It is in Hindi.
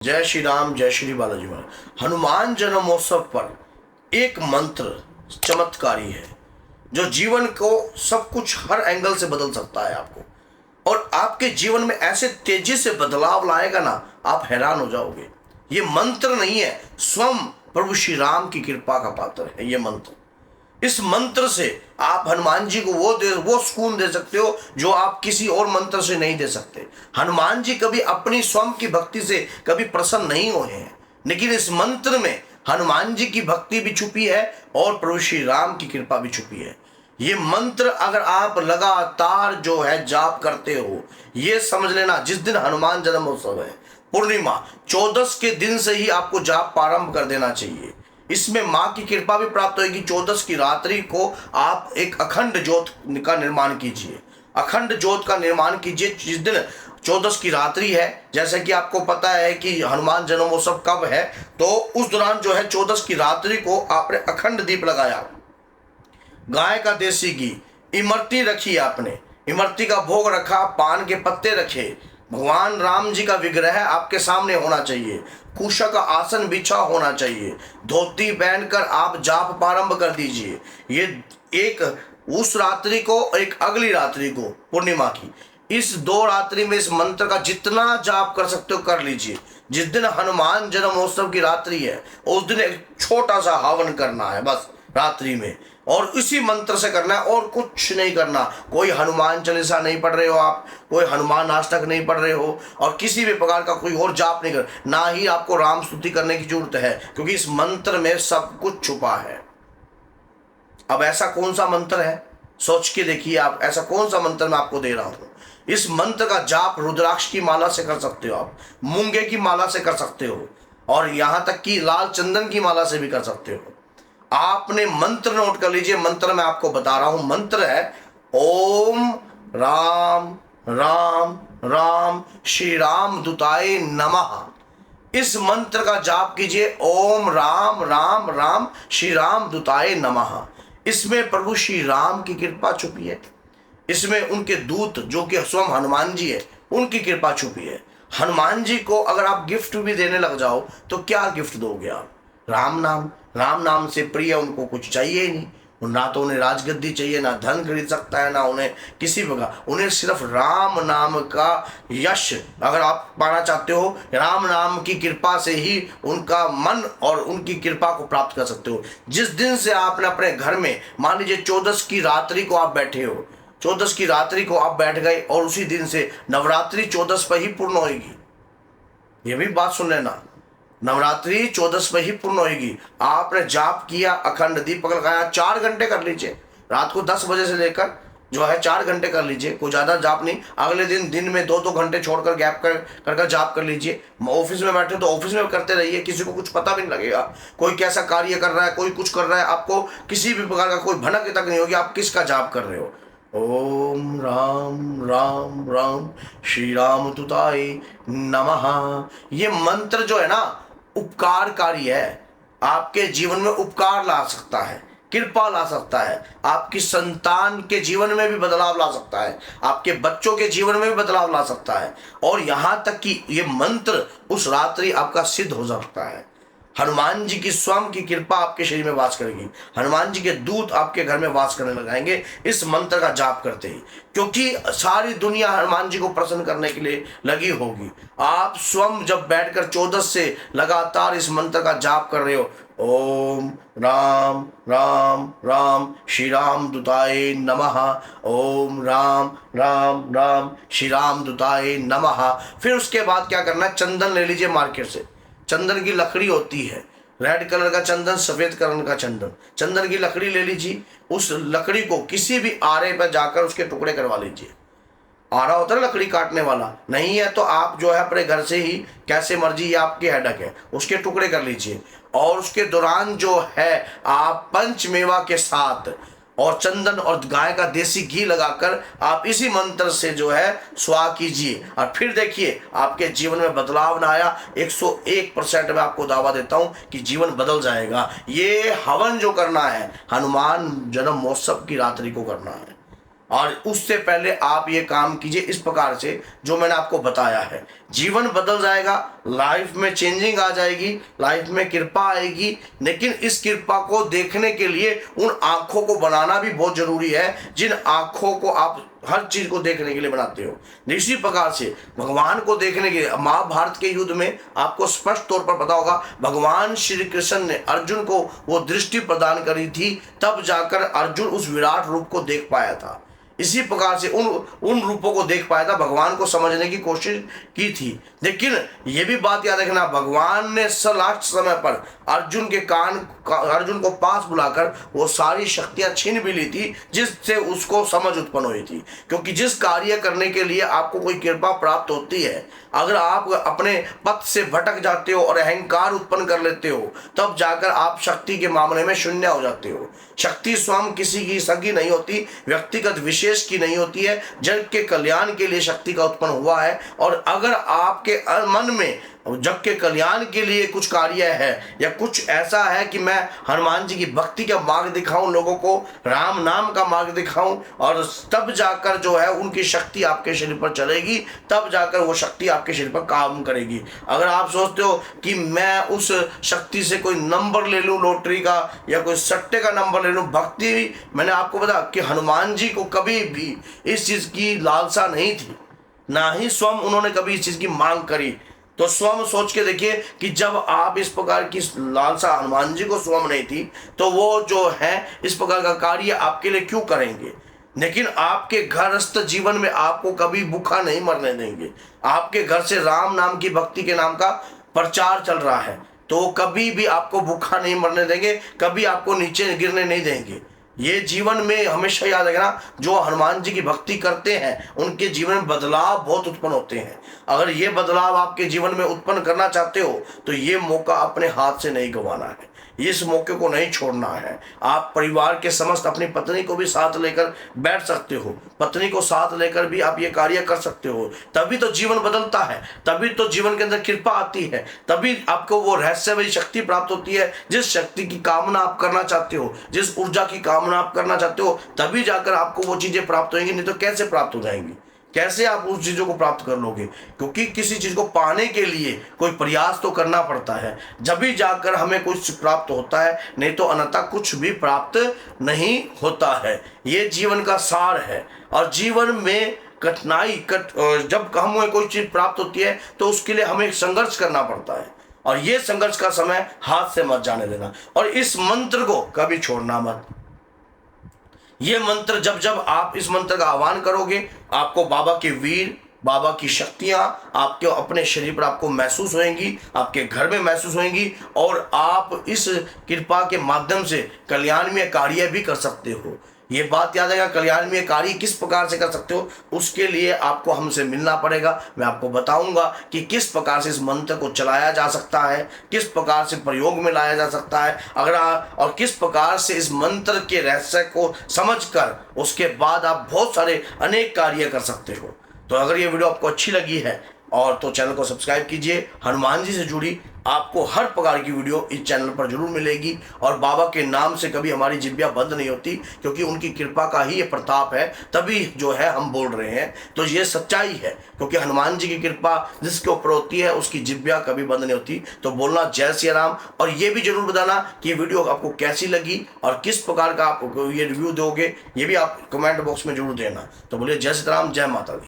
जय श्री राम, जय श्री बालाजी महाराज। हनुमान जन्मोत्सव पर एक मंत्र चमत्कारी है जो जीवन को सब कुछ हर एंगल से बदल सकता है आपको, और आपके जीवन में ऐसे तेजी से बदलाव लाएगा ना, आप हैरान हो जाओगे। ये मंत्र नहीं है, स्वयं प्रभु श्री राम की कृपा का पात्र है ये मंत्र। इस मंत्र से आप हनुमान जी को वो सुकून दे सकते हो जो आप किसी और मंत्र से नहीं दे सकते। हनुमान जी कभी अपनी स्वयं की भक्ति से कभी प्रसन्न नहीं हुए हैं, लेकिन इस मंत्र में हनुमान जी की भक्ति भी छुपी है और प्रभु श्री राम की कृपा भी छुपी है। ये मंत्र अगर आप लगातार जो है जाप करते हो, ये समझ लेना जिस दिन हनुमान जन्मोत्सव है, पूर्णिमा 14 के दिन से ही आपको जाप प्रारंभ कर देना चाहिए। इसमें माँ की कृपा भी प्राप्त होगी। 14 की रात्रि को आप एक अखंड ज्योत का निर्माण कीजिए, अखंड ज्योत का निर्माण कीजिए। जिस दिन 14 की रात्रि है, जैसे कि आपको पता है कि हनुमान जन्मोत्सव कब है, तो उस दौरान जो है 14 की रात्रि को आपने अखंड दीप लगाया, गाय का देसी घी, इमरती रखी, आपने इमरती का भोग रखा, पान के पत्ते रखे, भगवान राम जी का विग्रह आपके सामने होना चाहिए, कुशा का आसन बिछा होना चाहिए, धोती पहनकर आप जाप प्रारंभ कर दीजिए। ये एक उस रात्रि को, एक अगली रात्रि को, पूर्णिमा की, इस 2 रात्रि में इस मंत्र का जितना जाप कर सकते हो कर लीजिए। जिस दिन हनुमान जन्मोत्सव की रात्रि है उस दिन एक छोटा सा हवन करना है बस रात्रि में, और इसी मंत्र से करना है और कुछ नहीं करना। कोई हनुमान चालीसा नहीं पढ़ रहे हो आप, कोई हनुमान अष्टक नहीं पढ़ रहे हो, और किसी भी प्रकार का कोई और जाप नहीं कर, ना ही आपको राम स्तुति करने की जरूरत है, क्योंकि इस मंत्र में सब कुछ छुपा है। अब ऐसा कौन सा मंत्र है, सोच के देखिए आप, ऐसा कौन सा मंत्र मैं आपको दे रहा हूं। इस मंत्र का जाप रुद्राक्ष की माला से कर सकते हो आप, मूंगे की माला से कर सकते हो, और यहां तक कि लाल चंदन की माला से भी कर सकते हो। आपने मंत्र नोट कर लीजिए। मंत्र मैं आपको बता रहा हूं, मंत्र है ओम राम राम राम श्री राम दूताय नमः। इस मंत्र का जाप कीजिए, ओम राम राम राम श्री राम दूताय नमः। इसमें प्रभु श्री राम की कृपा छुपी है, इसमें उनके दूत जो कि स्वयं हनुमान जी है उनकी कृपा छुपी है। हनुमान जी को अगर आप गिफ्ट भी देने लग जाओ तो क्या गिफ्ट दोगे आप? राम नाम से प्रिय उनको कुछ चाहिए ही नहीं। ना तो उन्हें राजगद्दी चाहिए, ना धन खरीद सकता है, ना उन्हें किसी प्रकार, उन्हें सिर्फ राम नाम का यश अगर आप पाना चाहते हो, राम नाम की कृपा से ही उनका मन और उनकी कृपा को प्राप्त कर सकते हो। जिस दिन से आपने अपने घर में, मान लीजिए 14 की रात्रि को आप बैठे हो, 14 की रात्रि को आप बैठ गए और उसी दिन से नवरात्रि 14 पर ही पूर्ण होगी। ये भी बात सुन लेना, नवरात्रि 14 पर ही पूर्ण होगी। आपने जाप किया, अखंड दीपक लगाया, 4 घंटे कर लीजिए, रात को 10 बजे से लेकर जो है 4 घंटे कर लीजिए, कोई ज़्यादा जाप नहीं। अगले दिन में 2-2 घंटे छोड़कर गैप कर जाप कर लीजिए। ऑफिस में बैठे तो ऑफिस में करते रहिए, किसी को कुछ पता भी नहीं लगेगा। कोई कैसा कार्य कर रहा है, कोई कुछ कर रहा है, आपको किसी भी प्रकार का कोई भनक तक नहीं होगी आप किसका जाप कर रहे हो। ओम राम राम राम श्री राम दूताय नमः। ये मंत्र जो है ना उपकारकारी है, आपके जीवन में उपकार ला सकता है, कृपा ला सकता है, आपकी संतान के जीवन में भी बदलाव ला सकता है, आपके बच्चों के जीवन में भी बदलाव ला सकता है, और यहां तक कि ये मंत्र उस रात्रि आपका सिद्ध हो सकता है। हनुमान जी की स्वयं की कृपा आपके शरीर में वास करेगी, हनुमान जी के दूत आपके घर में वास करने लगाएंगे इस मंत्र का जाप करते ही, क्योंकि सारी दुनिया हनुमान जी को प्रसन्न करने के लिए लगी होगी। आप स्वयं जब बैठकर 14 से लगातार इस मंत्र का जाप कर रहे हो, ओम राम राम राम श्री राम दूताय नमः, ओम राम राम राम श्री राम दूताय नमः। फिर उसके बाद क्या करना है, चंदन ले लीजिए मार्केट से। चंदन की लकड़ी होती है, रेड कलर का चंदन, सफेद कलर का चंदन, चंदन की लकड़ी ले लीजिए। उस लकड़ी को किसी भी आरे पर जाकर उसके टुकड़े करवा लीजिए। आरा होता है लकड़ी काटने वाला, नहीं है तो आप जो है अपने घर से ही कैसे मर्जी, ये आपकी हेडक है, उसके टुकड़े कर लीजिए। और उसके दौरान जो है आप पंचमेवा के साथ और चंदन और गाय का देसी घी लगाकर आप इसी मंत्र से जो है स्वाहा कीजिए, और फिर देखिए आपके जीवन में बदलाव ना आया, 101% मैं आपको दावा देता हूं कि जीवन बदल जाएगा। ये हवन जो करना है हनुमान जन्मोत्सव की रात्रि को करना है। और उससे पहले आप ये काम कीजिए इस प्रकार से जो मैंने आपको बताया है। जीवन बदल जाएगा, लाइफ में चेंजिंग आ जाएगी, लाइफ में कृपा आएगी। लेकिन इस कृपा को देखने के लिए उन आँखों को बनाना भी बहुत जरूरी है, जिन आँखों को आप हर चीज को देखने के लिए बनाते हो। इसी प्रकार से भगवान को देखने के महाभारत के युद्ध में आपको स्पष्ट तौर पर पता होगा, भगवान श्री कृष्ण ने अर्जुन को वो दृष्टि प्रदान करी थी, तब जाकर अर्जुन उस विराट रूप को देख पाया था। इसी प्रकार से उन रूपों को देख पाया था, भगवान को समझने की कोशिश की थी। लेकिन ये भी बात याद रखना, भगवान ने लास्ट समय पर अर्जुन को पास बुलाकर वो सारी शक्तियां छीन भी ली थी, जिससे उसको समझ उत्पन्न हुई थी। क्योंकि जिस कार्य करने के लिए आपको कोई कृपा प्राप्त होती है, अगर आप अपने पथ से भटक जाते हो और अहंकार उत्पन्न कर लेते हो, तब जाकर आप शक्ति के मामले में शून्य हो जाते हो। शक्ति स्वयं किसी की सगी नहीं होती, व्यक्तिगत विशेष की नहीं होती है, जग के कल्याण के लिए शक्ति का उत्पन्न हुआ है। और अगर आपके मन में जग के कल्याण के लिए कुछ कार्य है या कुछ ऐसा है कि मैं हनुमान जी की भक्ति का मार्ग दिखाऊं, लोगों को राम नाम का मार्ग दिखाऊं, और तब जाकर जो है उनकी शक्ति आपके शरीर पर चलेगी, तब जाकर वो शक्ति आपके शरीर पर काम करेगी। अगर आप सोचते हो कि मैं उस शक्ति से कोई नंबर ले लूं लॉटरी का या कोई सट्टे का नंबर ले लूं, भक्ति मैंने आपको बताया कि हनुमान जी को कभी भी इस चीज की लालसा नहीं थी, ना ही स्वयं उन्होंने कभी इस चीज की मांग करी। तो स्वयं सोच के देखिए कि जब आप इस प्रकार की लालसा हनुमान जी को स्वयं नहीं थी, तो वो जो है इस प्रकार का कार्य आपके लिए क्यों करेंगे। लेकिन आपके घरस्थ जीवन में आपको कभी भूखा नहीं मरने देंगे। आपके घर से राम नाम की भक्ति के नाम का प्रचार चल रहा है, तो कभी भी आपको भूखा नहीं मरने देंगे, कभी आपको नीचे गिरने नहीं देंगे। ये जीवन में हमेशा याद रखना, जो हनुमान जी की भक्ति करते हैं उनके जीवन में बदलाव बहुत उत्पन्न होते हैं। अगर ये बदलाव आपके जीवन में उत्पन्न करना चाहते हो तो ये मौका अपने हाथ से नहीं गंवाना है, इस मौके को नहीं छोड़ना है। आप परिवार के समस्त अपनी पत्नी को भी साथ लेकर बैठ सकते हो, पत्नी को साथ लेकर भी आप ये कार्य कर सकते हो। तभी तो जीवन बदलता है, तभी तो जीवन के अंदर कृपा आती है, तभी आपको वो रहस्यमयी शक्ति प्राप्त होती है। जिस शक्ति की कामना आप करना चाहते हो, जिस ऊर्जा की कामना आप करना चाहते हो, तभी जाकर आपको वो चीजें प्राप्त होंगी, नहीं तो कैसे प्राप्त हो जाएंगी, कैसे आप उस चीज़ों को प्राप्त कर लोगे। क्योंकि किसी चीज़ को पाने के लिए कोई प्रयास तो करना पड़ता है, जब भी जाकर हमें कुछ प्राप्त होता है, नहीं तो अन्यथा कुछ भी प्राप्त नहीं होता है। ये जीवन का सार है। और जीवन में जब हमें कोई चीज़ प्राप्त होती है तो उसके लिए हमें संघर्ष करना पड़ता है, और ये संघर्ष का समय हाथ से मत जाने देना। और इस मंत्र को कभी छोड़ना मत। ये मंत्र जब जब आप इस मंत्र का आह्वान करोगे, आपको बाबा के वीर, बाबा की शक्तियां आपके अपने शरीर पर आपको महसूस होंगी, आपके घर में महसूस होंगी, और आप इस कृपा के माध्यम से कल्याणमय कार्य भी कर सकते हो। ये बात याद आएगा, कल्याणमय कार्य किस प्रकार से कर सकते हो, उसके लिए आपको हमसे मिलना पड़ेगा। मैं आपको बताऊंगा कि किस प्रकार से इस मंत्र को चलाया जा सकता है, किस प्रकार से प्रयोग में लाया जा सकता है, और किस प्रकार से इस मंत्र के रहस्य को समझकर उसके बाद आप बहुत सारे अनेक कार्य कर सकते हो। तो अगर ये वीडियो आपको अच्छी लगी है और तो चैनल को सब्सक्राइब कीजिए। हनुमान जी से जुड़ी आपको हर प्रकार की वीडियो इस चैनल पर जरूर मिलेगी, और बाबा के नाम से कभी हमारी जिब्बिया बंद नहीं होती, क्योंकि उनकी कृपा का ही ये प्रताप है, तभी जो है हम बोल रहे हैं। तो ये सच्चाई है, क्योंकि हनुमान जी की कृपा जिसके ऊपर होती है उसकी जिब्बिया कभी बंद नहीं होती। तो बोलना जय श्री राम, और ये भी जरूर बताना कि वीडियो आपको कैसी लगी और किस प्रकार का आप ये रिव्यू दोगे, ये भी आप कमेंट बॉक्स में जरूर देना। तो बोलिए जय श्री राम, जय माता दी।